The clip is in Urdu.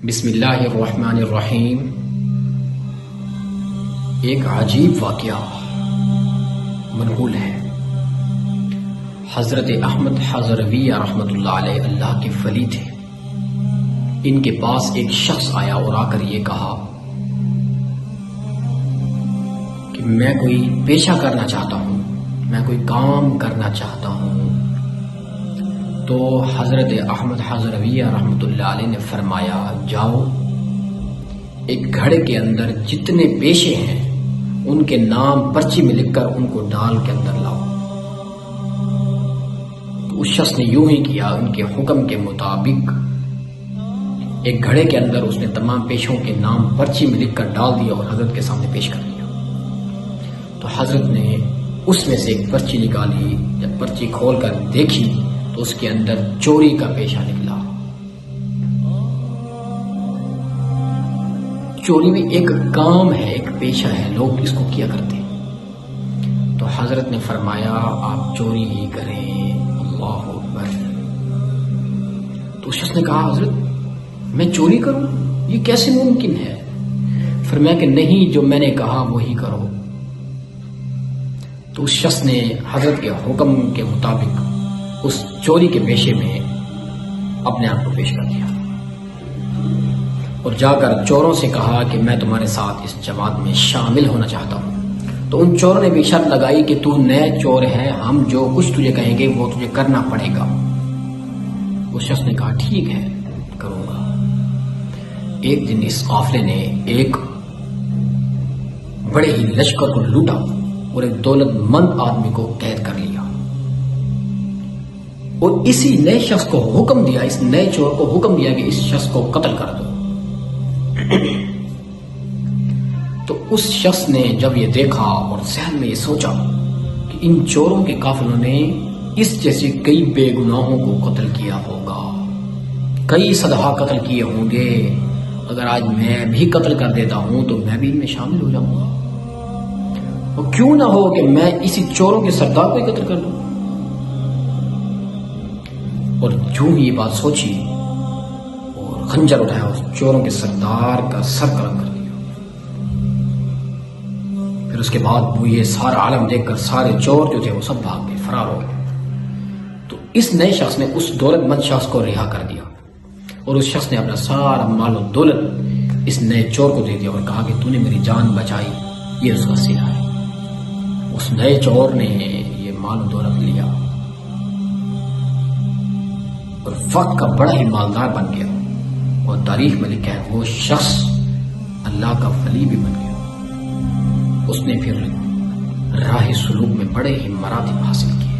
بسم اللہ الرحمن الرحیم۔ ایک عجیب واقعہ منقول ہے۔ حضرت احمد حضرویہ رحمۃ اللہ علیہ اللہ کے ولی تھے۔ ان کے پاس ایک شخص آیا اور آ کر یہ کہا کہ میں کوئی پیشہ کرنا چاہتا ہوں، میں کوئی کام کرنا چاہتا ہوں۔ تو حضرت احمد حضرویہ رحمۃ اللہ علیہ نے فرمایا، جاؤ ایک گھڑے کے اندر جتنے پیشے ہیں ان کے نام پرچی میں لکھ کر ان کو ڈال کے اندر لاؤ۔ تو اس شخص نے یوں ہی کیا، ان کے حکم کے مطابق ایک گھڑے کے اندر اس نے تمام پیشوں کے نام پرچی میں لکھ کر ڈال دیا اور حضرت کے سامنے پیش کر دیا۔ تو حضرت نے اس میں سے ایک پرچی نکالی۔ جب پرچی کھول کر دیکھی تو اس کے اندر چوری کا پیشہ نکلا۔ چوری بھی ایک کام ہے، ایک پیشہ ہے، لوگ اس کو کیا کرتے ہیں۔ تو حضرت نے فرمایا، آپ چوری ہی کریں، اللہ اکبر۔ تو اس شخص نے کہا، حضرت میں چوری کروں، یہ کیسے ممکن ہے؟ فرمایا کہ نہیں، جو میں نے کہا وہی کرو۔ تو اس شخص نے حضرت کے حکم کے مطابق اس چوری کے پیشے میں اپنے آپ کو پیش کر دیا اور جا کر چوروں سے کہا کہ میں تمہارے ساتھ اس جماعت میں شامل ہونا چاہتا ہوں۔ تو ان چوروں نے بھی شرط لگائی کہ تو نئے چور ہے، ہم جو کچھ تجھے کہیں گے وہ تجھے کرنا پڑے گا۔ اس شخص نے کہا، ٹھیک ہے، کروں گا۔ ایک دن اس قافلے نے ایک بڑے ہی لشکر کو لوٹا اور ایک دولت مند آدمی کو قید کر لیا اور اسی نئے شخص کو حکم دیا، اس نئے چور کو حکم دیا کہ اس شخص کو قتل کر دو۔ تو اس شخص نے جب یہ دیکھا اور ذہن میں یہ سوچا کہ ان چوروں کے قافلوں نے اس جیسے کئی بے گناہوں کو قتل کیا ہوگا، کئی صدہا قتل کیے ہوں گے، اگر آج میں بھی قتل کر دیتا ہوں تو میں بھی ان میں شامل ہو جاؤں گا، اور کیوں نہ ہو کہ میں اسی چوروں کے سردار کو ہی قتل کر دوں۔ اور جو ہی یہ بات سوچی اور خنجر اٹھایا، اس چوروں کے سردار کا سر قلم کر دیا۔ پھر اس کے بعد وہ یہ سارا عالم دیکھ کر سارے چور جو تھے وہ سب بھاگ گئے، فرار ہو گئے۔ تو اس نئے شخص نے اس دولت مند شخص کو رہا کر دیا اور اس شخص نے اپنا سارا مال و دولت اس نئے چور کو دے دیا اور کہا کہ تو نے میری جان بچائی، یہ اس کا صلہ ہے۔ اس نئے چور نے یہ مال و دولت لیا اور وقت کا بڑا ہی مالدار بن گیا، اور تاریخ میں لکھا ہے وہ شخص اللہ کا ولی بھی بن گیا۔ اس نے پھر راہ سلوک میں بڑے ہی مراتب حاصل کیے۔